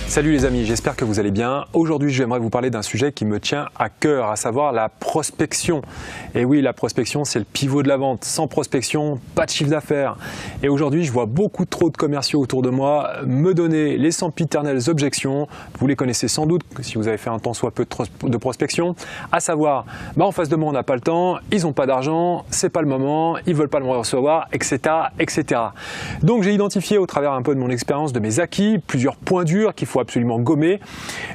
Salut les amis, j'espère que vous allez bien. Aujourd'hui, j'aimerais vous parler d'un sujet qui me tient à cœur, à savoir la prospection. Et oui, la prospection, c'est le pivot de la vente. Sans prospection, pas de chiffre d'affaires. Et aujourd'hui, je vois beaucoup trop de commerciaux autour de moi me donner les sempiternelles objections. Vous les connaissez sans doute, si vous avez fait un tant soit peu de prospection. À savoir, en face de moi, on n'a pas le temps, ils n'ont pas d'argent, c'est pas le moment, ils veulent pas me recevoir, etc., etc. Donc, j'ai identifié au travers un peu de mon expérience, de mes acquis, plusieurs points durs qu'il faut absolument gommer.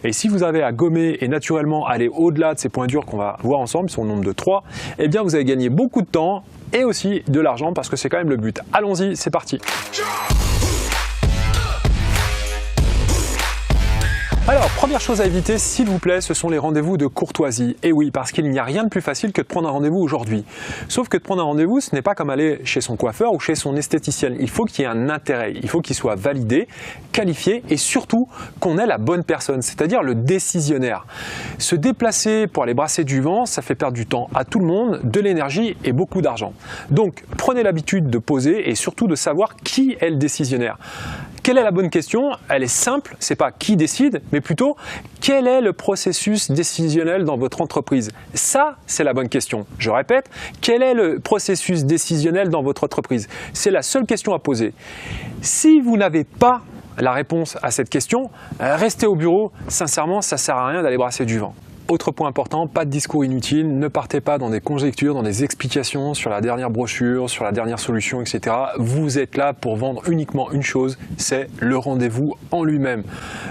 Et si vous avez à gommer et naturellement aller au-delà de ces points durs qu'on va voir ensemble, ils sont au nombre de 3, eh bien vous allez gagner beaucoup de temps et aussi de l'argent parce que c'est quand même le but. Allons-y, c'est parti. Alors, première chose à éviter, s'il vous plaît, ce sont les rendez-vous de courtoisie. Et oui, parce qu'il n'y a rien de plus facile que de prendre un rendez-vous aujourd'hui. Sauf que de prendre un rendez-vous, ce n'est pas comme aller chez son coiffeur ou chez son esthéticienne. Il faut qu'il y ait un intérêt, il faut qu'il soit validé, qualifié et surtout qu'on ait la bonne personne, c'est-à-dire le décisionnaire. Se déplacer pour aller brasser du vent, ça fait perdre du temps à tout le monde, de l'énergie et beaucoup d'argent. Donc, prenez l'habitude de poser et surtout de savoir qui est le décisionnaire. Quelle est la bonne question? Elle est simple, c'est pas qui décide, mais plutôt quel est le processus décisionnel dans votre entreprise? Ça, c'est la bonne question. Je répète, quel est le processus décisionnel dans votre entreprise? C'est la seule question à poser. Si vous n'avez pas la réponse à cette question, restez au bureau. Sincèrement, ça ne sert à rien d'aller brasser du vent. Autre point important, pas de discours inutile, ne partez pas dans des conjectures, dans des explications sur la dernière brochure, sur la dernière solution, etc. Vous êtes là pour vendre uniquement une chose, c'est le rendez-vous en lui-même.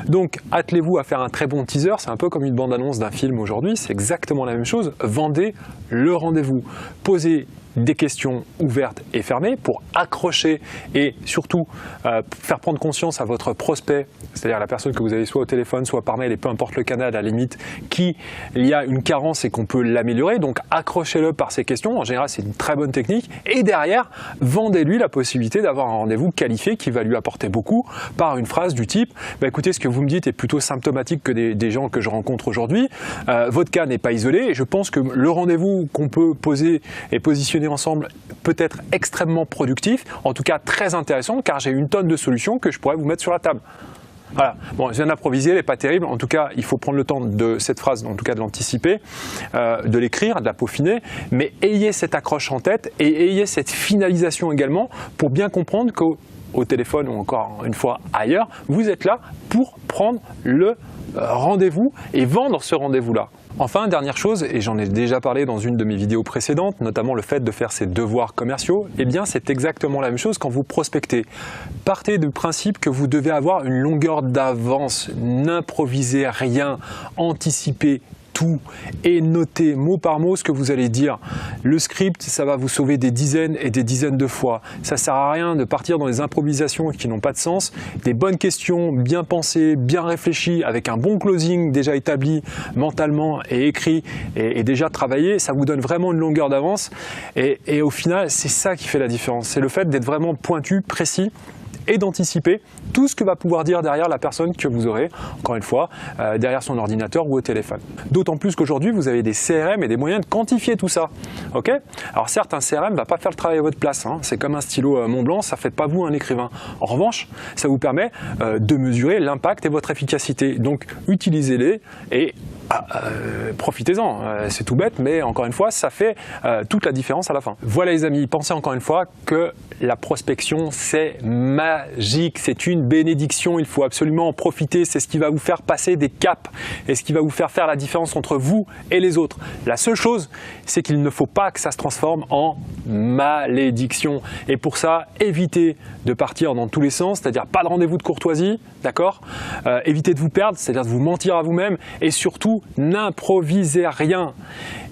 Donc attelez-vous à faire un très bon teaser, c'est un peu comme une bande-annonce d'un film aujourd'hui, c'est exactement la même chose, vendez le rendez-vous. Posez des questions ouvertes et fermées pour accrocher et surtout faire prendre conscience à votre prospect, c'est-à-dire la personne que vous avez soit au téléphone, soit par mail et peu importe le canal à la limite, qu'il y a une carence et qu'on peut l'améliorer. Donc accrochez-le par ces questions, en général c'est une très bonne technique et derrière vendez-lui la possibilité d'avoir un rendez-vous qualifié qui va lui apporter beaucoup par une phrase du type écoutez, ce que vous me dites est plutôt symptomatique que des gens que je rencontre aujourd'hui, votre cas n'est pas isolé et je pense que le rendez-vous qu'on peut poser et positionner ensemble peut être extrêmement productif, en tout cas très intéressant car j'ai une tonne de solutions que je pourrais vous mettre sur la table. Voilà, bon, je viens d'improviser, elle n'est pas terrible, en tout cas il faut prendre le temps de cette phrase, en tout cas de l'anticiper, de l'écrire, de la peaufiner, mais ayez cette accroche en tête et ayez cette finalisation également pour bien comprendre qu'au téléphone ou encore une fois ailleurs, vous êtes là pour prendre le rendez-vous et vendre ce rendez-vous-là. Enfin, dernière chose, et j'en ai déjà parlé dans une de mes vidéos précédentes, notamment le fait de faire ses devoirs commerciaux, eh bien c'est exactement la même chose quand vous prospectez. Partez du principe que vous devez avoir une longueur d'avance, n'improvisez rien, anticipez tout et notez mot par mot ce que vous allez dire. Le script, ça va vous sauver des dizaines et des dizaines de fois. Ça sert à rien de partir dans des improvisations qui n'ont pas de sens. Des bonnes questions bien pensées, bien réfléchies, avec un bon closing déjà établi mentalement et écrit et déjà travaillé, ça vous donne vraiment une longueur d'avance. Et au final, c'est ça qui fait la différence. C'est le fait d'être vraiment pointu, précis, et d'anticiper tout ce que va pouvoir dire derrière la personne que vous aurez, encore une fois, derrière son ordinateur ou au téléphone. D'autant plus qu'aujourd'hui, vous avez des CRM et des moyens de quantifier tout ça. Okay ? Alors certes, un CRM ne va pas faire le travail à votre place, hein. C'est comme un stylo Montblanc, ça ne fait pas vous un écrivain. En revanche, ça vous permet de mesurer l'impact et votre efficacité. Donc utilisez-les et profitez-en, c'est tout bête, mais encore une fois, ça fait toute la différence à la fin. Voilà les amis, pensez encore une fois que la prospection, c'est magique, c'est une bénédiction, il faut absolument en profiter, c'est ce qui va vous faire passer des caps et ce qui va vous faire faire la différence entre vous et les autres. La seule chose, c'est qu'il ne faut pas que ça se transforme en malédiction. Et pour ça, évitez de partir dans tous les sens, c'est-à-dire pas de rendez-vous de courtoisie, d'accord ? Évitez de vous perdre, c'est-à-dire de vous mentir à vous-même et surtout, n'improvisez rien.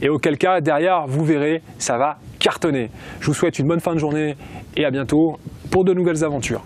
Et auquel cas, derrière, vous verrez, ça va cartonner. Je vous souhaite une bonne fin de journée et à bientôt pour de nouvelles aventures.